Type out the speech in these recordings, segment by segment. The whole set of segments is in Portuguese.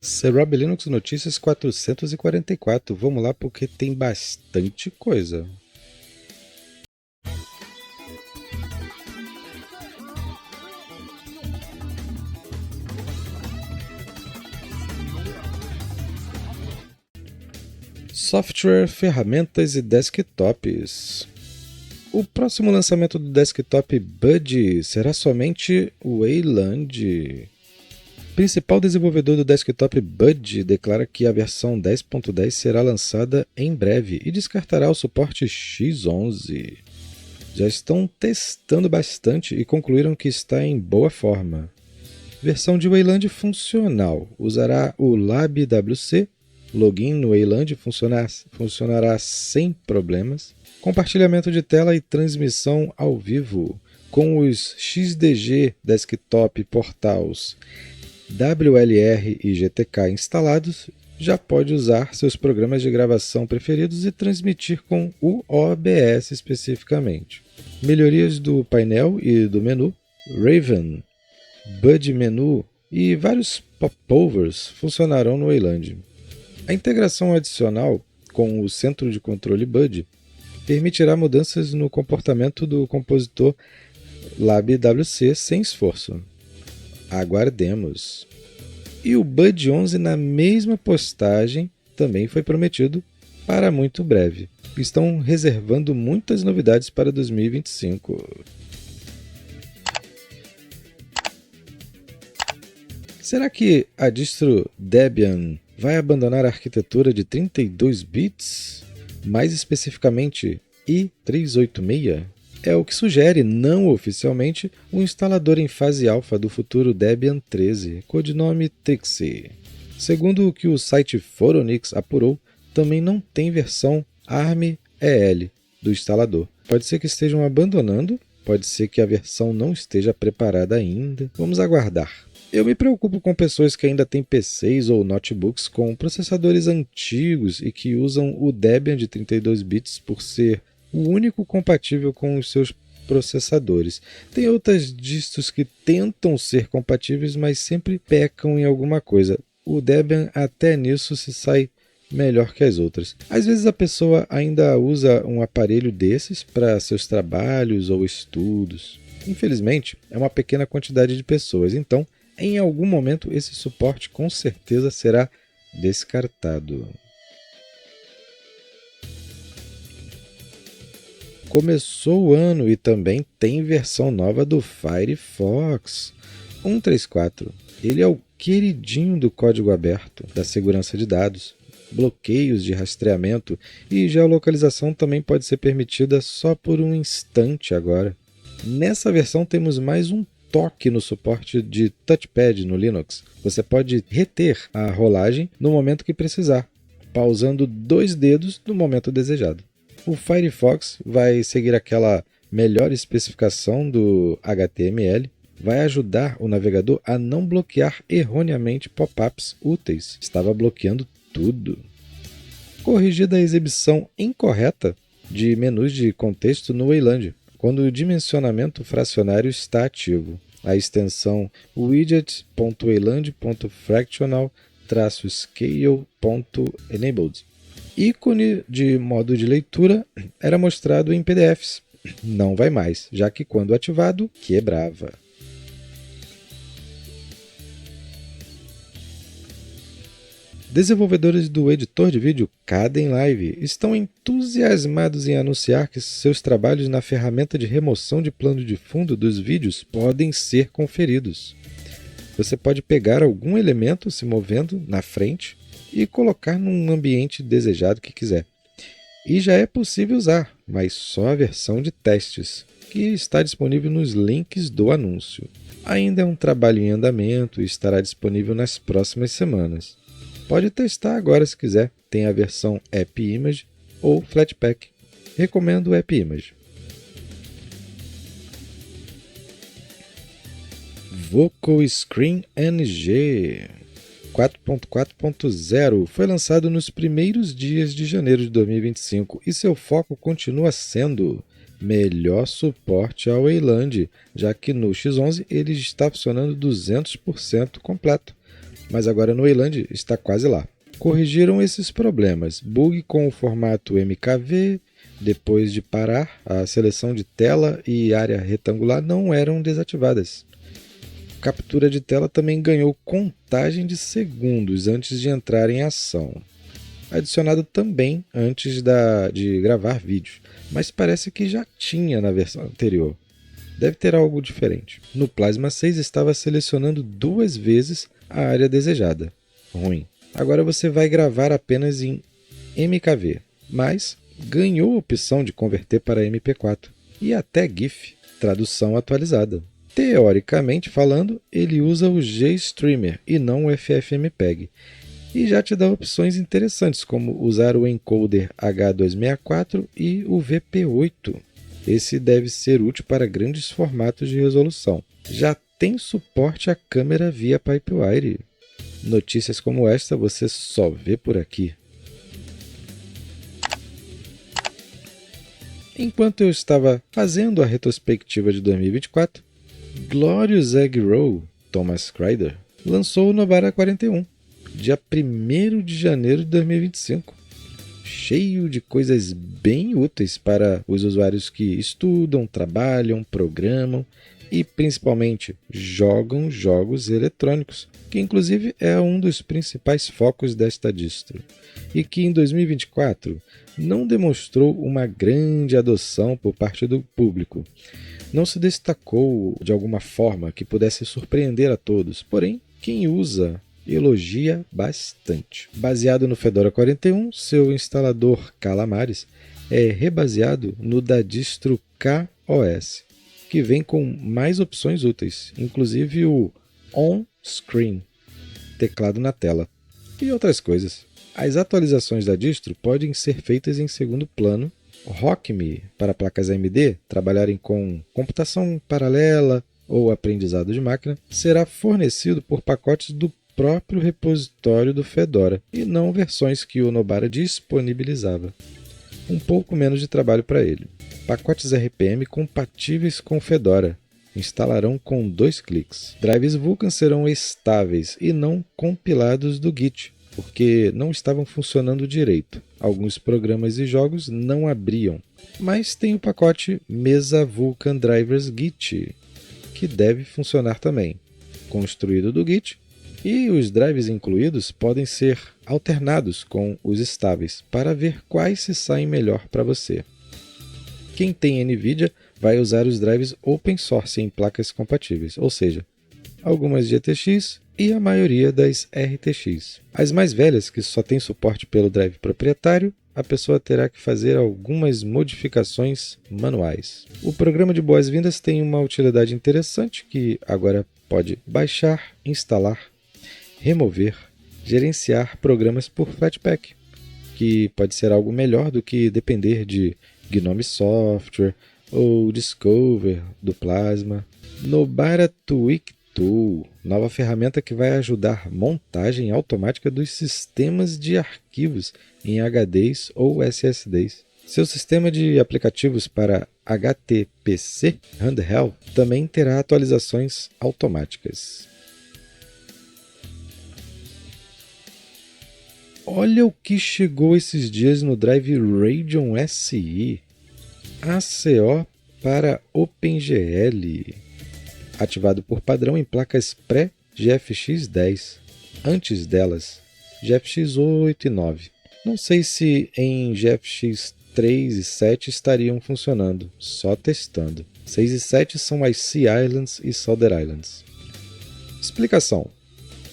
Serub Linux Notícias 444. Vamos lá porque tem bastante coisa. Software, ferramentas e desktops. O próximo lançamento do desktop Bud será somente o Wayland. Principal desenvolvedor do desktop Bud declara que a versão 10.10 será lançada em breve e descartará o suporte X11. Já estão testando bastante e concluíram que está em boa forma. Versão de Wayland funcional. Usará o LabWC. Login no Wayland funcionará sem problemas. Compartilhamento de tela e transmissão ao vivo. Com os XDG Desktop Portals WLR e GTK instalados, já pode usar seus programas de gravação preferidos e transmitir com o OBS especificamente. Melhorias do painel e do menu, Raven, Bud Menu e vários popovers funcionarão no Wayland. A integração adicional com o centro de controle Bud permitirá mudanças no comportamento do compositor LabWC sem esforço. Aguardemos. E o Bud 11 na mesma postagem também foi prometido para muito breve. Estão reservando muitas novidades para 2025. Será que a distro Debian vai abandonar a arquitetura de 32 bits? Mais especificamente i386? É o que sugere, não oficialmente, o instalador em fase alfa do futuro Debian 13, codinome Trixie. Segundo o que o site Phoronix apurou, também não tem versão ARM-EL do instalador. Pode ser que estejam abandonando, pode ser que a versão não esteja preparada ainda. Vamos aguardar. Eu me preocupo com pessoas que ainda têm PCs ou notebooks com processadores antigos e que usam o Debian de 32 bits por ser o único compatível com os seus processadores. Tem outras distros que tentam ser compatíveis, mas sempre pecam em alguma coisa. O Debian até nisso se sai melhor que as outras. Às vezes a pessoa ainda usa um aparelho desses para seus trabalhos ou estudos. Infelizmente, é uma pequena quantidade de pessoas, então em algum momento esse suporte com certeza será descartado. Começou o ano e também tem versão nova do Firefox 1.3.4. Ele é o queridinho do código aberto, da segurança de dados. Bloqueios de rastreamento e geolocalização também pode ser permitida só por um instante agora. Nessa versão temos mais um toque no suporte de touchpad no Linux. Você pode reter a rolagem no momento que precisar, pausando 2 dedos no momento desejado. O Firefox vai seguir aquela melhor especificação do HTML, vai ajudar o navegador a não bloquear erroneamente pop-ups úteis. Estava bloqueando tudo. Corrigida a exibição incorreta de menus de contexto no Wayland, quando o dimensionamento fracionário está ativo. A extensão widget.wayland.fractional-scale.enabled. Ícone de modo de leitura era mostrado em PDFs. Não vai mais, já que quando ativado, quebrava. Desenvolvedores do editor de vídeo Kdenlive estão entusiasmados em anunciar que seus trabalhos na ferramenta de remoção de plano de fundo dos vídeos podem ser conferidos. Você pode pegar algum elemento se movendo na frente e colocar num ambiente desejado que quiser. E já é possível usar, mas só a versão de testes, que está disponível nos links do anúncio. Ainda é um trabalho em andamento e estará disponível nas próximas semanas. Pode testar agora se quiser, tem a versão App Image ou Flatpak. Recomendo o App Image. Vocal Screen NG 4.4.0 foi lançado nos primeiros dias de janeiro de 2025 e seu foco continua sendo melhor suporte ao Wayland, já que no X11 ele está funcionando 200% completo. mas agora no Wayland está quase lá. Corrigiram esses problemas. Bug com o formato MKV, depois de parar, a seleção de tela e área retangular não eram desativadas. Captura de tela também ganhou contagem de segundos antes de entrar em ação. Adicionado também antes de gravar vídeos, mas parece que já tinha na versão anterior. Deve ter algo diferente. No Plasma 6 estava selecionando 2 vezes a área desejada. Ruim. Agora você vai gravar apenas em MKV, mas ganhou a opção de converter para MP4 e até GIF, tradução atualizada. Teoricamente falando, ele usa o GStreamer e não o FFmpeg, e já te dá opções interessantes como usar o encoder H264 e o VP8. Esse deve ser útil para grandes formatos de resolução. Já tem suporte à câmera via Pipewire. Notícias como esta você só vê por aqui. Enquanto eu estava fazendo a retrospectiva de 2024, Glorious Egg Roll, Thomas Crider, lançou o Nobara 41, dia 1º de janeiro de 2025. Cheio de coisas bem úteis para os usuários que estudam, trabalham, programam e principalmente jogam jogos eletrônicos, que inclusive é um dos principais focos desta distro, e que em 2024 não demonstrou uma grande adoção por parte do público. Não se destacou de alguma forma que pudesse surpreender a todos, porém, quem usa elogia bastante. Baseado no Fedora 41, seu instalador Calamares é rebaseado no da distro KOS, que vem com mais opções úteis, inclusive o on-screen, teclado na tela, e outras coisas. As atualizações da distro podem ser feitas em segundo plano. RockMe, para placas AMD trabalharem com computação paralela ou aprendizado de máquina, será fornecido por pacotes do próprio repositório do Fedora e não versões que o Nobara disponibilizava. Um pouco menos de trabalho para ele. Pacotes RPM compatíveis com Fedora instalarão com 2 cliques. Drives Vulkan serão estáveis e não compilados do Git, porque não estavam funcionando direito. Alguns programas e jogos não abriam. Mas tem o pacote Mesa Vulkan Drivers Git, que deve funcionar também. Construído do Git, e os drives incluídos podem ser alternados com os estáveis para ver quais se saem melhor para você. Quem tem NVIDIA vai usar os drives open source em placas compatíveis, ou seja, algumas GTX e a maioria das RTX. As mais velhas, que só têm suporte pelo drive proprietário, a pessoa terá que fazer algumas modificações manuais. O programa de boas-vindas tem uma utilidade interessante que agora pode baixar, instalar, remover, gerenciar programas por Flatpak, que pode ser algo melhor do que depender de Gnome Software ou Discover do Plasma. Nobara Tweak Tool, nova ferramenta que vai ajudar montagem automática dos sistemas de arquivos em HDs ou SSDs. Seu sistema de aplicativos para HTPC Handheld também terá atualizações automáticas. Olha o que chegou esses dias no Drive Radeon SI. ACO para OpenGL. Ativado por padrão em placas pré-GFX 10. Antes delas, GFX 8 e 9. Não sei se em GFX 3 e 7 estariam funcionando, só testando. 6 e 7 são as Sea Islands e Solder Islands. Explicação.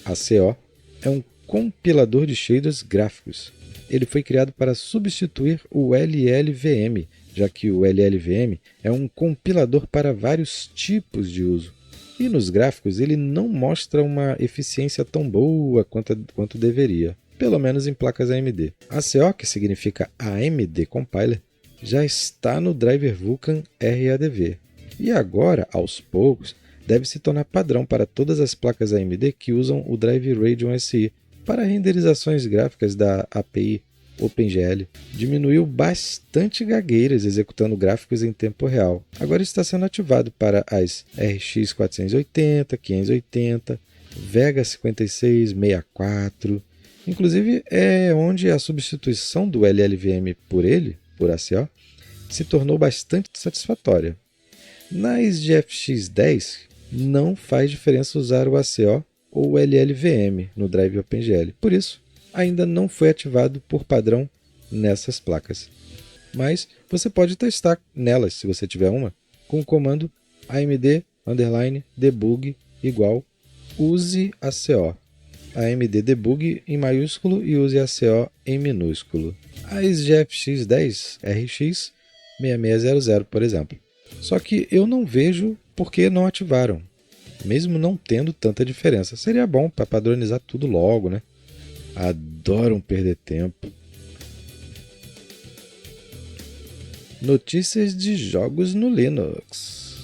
ACO é um compilador de shaders gráficos. Ele foi criado para substituir o LLVM, já que o LLVM é um compilador para vários tipos de uso. E nos gráficos ele não mostra uma eficiência tão boa quanto deveria, pelo menos em placas AMD. ACO, que significa AMD Compiler, já está no driver Vulkan RADV. E agora, aos poucos, deve se tornar padrão para todas as placas AMD que usam o Drive Radeon SI para renderizações gráficas da API OpenGL. Diminuiu bastante gagueiras executando gráficos em tempo real. Agora está sendo ativado para as RX 480, 580 Vega 5664. Inclusive é onde a substituição do LLVM por ele, por ACO, se tornou bastante satisfatória. Nas GFX 10 não faz diferença usar o ACO ou o LLVM no drive OpenGL, por isso ainda não foi ativado por padrão nessas placas. Mas você pode testar nelas, se você tiver uma, com o comando amd_debug igual use ACO. AMD debug em maiúsculo e use ACO em minúsculo. As GFX 10 RX 6600, por exemplo. Só que eu não vejo por que não ativaram, mesmo não tendo tanta diferença. Seria bom para padronizar tudo logo, né? Adoram perder tempo. Notícias de jogos no Linux.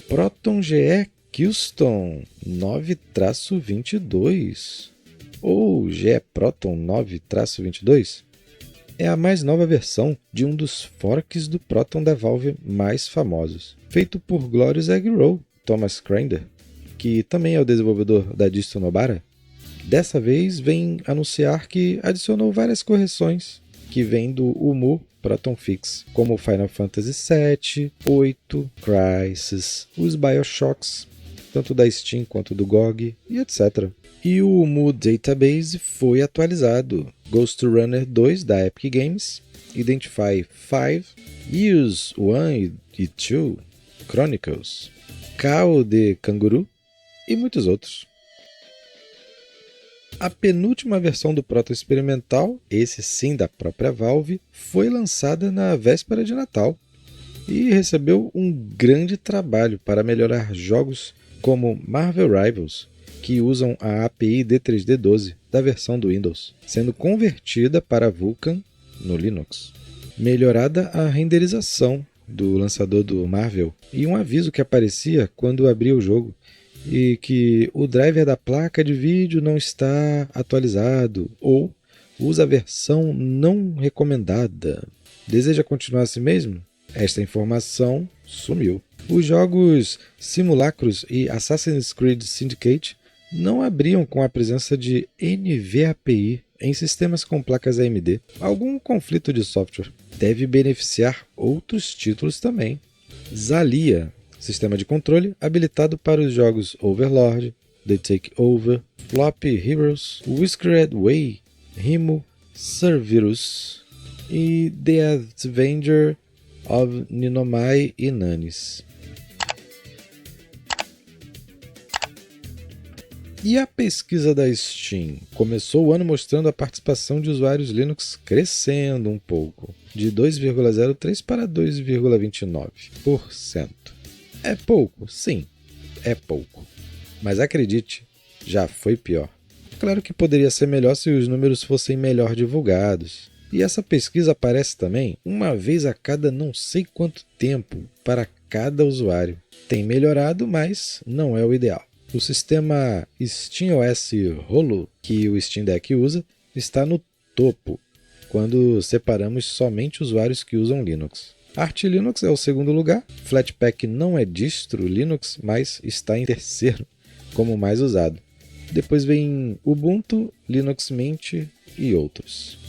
Proton GE Keystone 9-22 ou GE Proton 9-22 é a mais nova versão de um dos forks do Proton da Valve mais famosos, feito por Glorious Egg Roll, Thomas Crinder, que também é o desenvolvedor da distro Nobara. Dessa vez vem anunciar que adicionou várias correções que vêm do UMU Proton Fix, como Final Fantasy VII, 8, Crysis, os Bioshocks, tanto da Steam quanto do GOG, e etc. E o UMU Database foi atualizado. Ghost Runner 2 da Epic Games, Identify 5, Use 1 e 2, Chronicles, Kao de Kanguru e muitos outros. A penúltima versão do Proton experimental, esse sim da própria Valve, foi lançada na véspera de Natal e recebeu um grande trabalho para melhorar jogos como Marvel Rivals, que usam a API D3D12 da versão do Windows, sendo convertida para Vulkan no Linux. Melhorada a renderização do lançador do Marvel e um aviso que aparecia quando abria o jogo, e que o driver da placa de vídeo não está atualizado ou usa a versão não recomendada. Deseja continuar assim mesmo? Esta informação sumiu. Os jogos Simulacros e Assassin's Creed Syndicate não abriam com a presença de NVAPI em sistemas com placas AMD. Algum conflito de software deve beneficiar outros títulos também. Xalia, sistema de controle habilitado para os jogos Overlord, The Takeover, Floppy Heroes, Whiskered Way, Rimo, Cerberus e The Adventure of Ninomai e Nanis. E a pesquisa da Steam começou o ano mostrando a participação de usuários Linux crescendo um pouco, de 2,03% para 2,29%. É pouco? Sim, é pouco. Mas acredite, já foi pior. Claro que poderia ser melhor se os números fossem melhor divulgados. E essa pesquisa aparece também uma vez a cada não sei quanto tempo para cada usuário. Tem melhorado, mas não é o ideal. O sistema SteamOS Holo, que o Steam Deck usa, está no topo, quando separamos somente usuários que usam Linux. Arch Linux é o segundo lugar, Flatpak não é distro Linux, mas está em terceiro, como mais usado. Depois vem Ubuntu, Linux Mint e outros.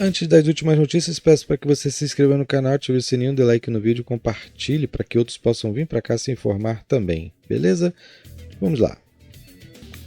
Antes das últimas notícias, peço para que você se inscreva no canal, ative o sininho, dê like no vídeo, compartilhe para que outros possam vir para cá se informar também, beleza? Vamos lá.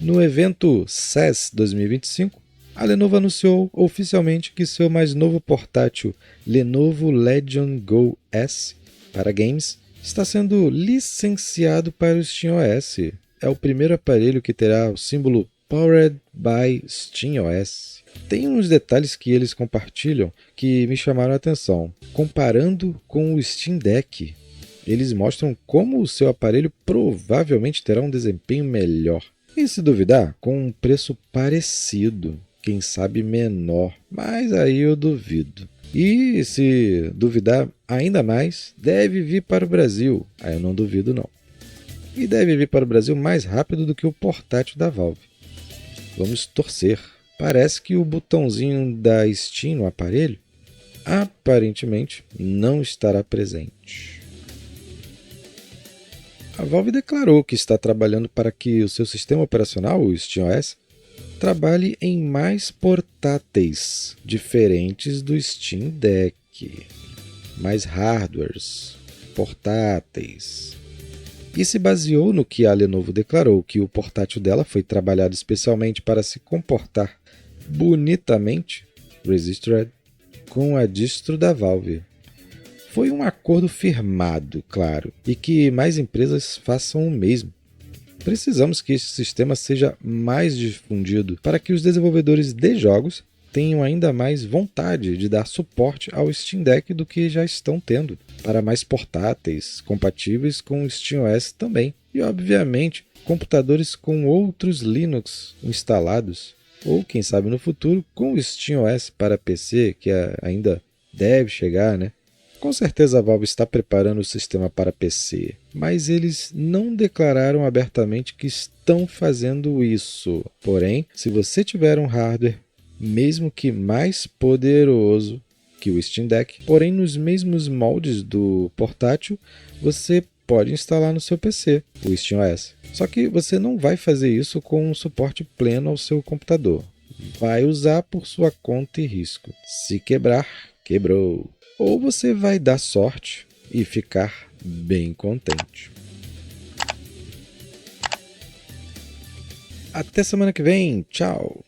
No evento CES 2025, a Lenovo anunciou oficialmente que seu mais novo portátil Lenovo Legion Go S para games está sendo licenciado para o SteamOS. É o primeiro aparelho que terá o símbolo Powered by SteamOS. Tem uns detalhes que eles compartilham que me chamaram a atenção. Comparando com o Steam Deck, eles mostram como o seu aparelho provavelmente terá um desempenho melhor. E se duvidar, com um preço parecido. Quem sabe menor, mas aí eu duvido. E se duvidar ainda mais, deve vir para o Brasil. Aí eu não duvido não. E deve vir para o Brasil mais rápido do que o portátil da Valve. Vamos torcer. Parece que o botãozinho da Steam no aparelho aparentemente não estará presente. A Valve declarou que está trabalhando para que o seu sistema operacional, o SteamOS, trabalhe em mais portáteis diferentes do Steam Deck, mais hardwares portáteis. E se baseou no que a Lenovo declarou, que o portátil dela foi trabalhado especialmente para se comportar bonitamente, Resisted, com a distro da Valve. Foi um acordo firmado, claro, e que mais empresas façam o mesmo. Precisamos que este sistema seja mais difundido para que os desenvolvedores de jogos tenham ainda mais vontade de dar suporte ao Steam Deck do que já estão tendo, para mais portáteis compatíveis com o SteamOS também. E, obviamente, computadores com outros Linux instalados, ou quem sabe no futuro com o SteamOS para PC, que ainda deve chegar, né? Com certeza a Valve está preparando o sistema para PC, mas eles não declararam abertamente que estão fazendo isso. Porém, se você tiver um hardware, mesmo que mais poderoso que o Steam Deck, porém nos mesmos moldes do portátil, você pode instalar no seu PC o SteamOS. Só que você não vai fazer isso com um suporte pleno ao seu computador. Vai usar por sua conta e risco. Se quebrar, quebrou. Ou você vai dar sorte e ficar bem contente. Até semana que vem. Tchau!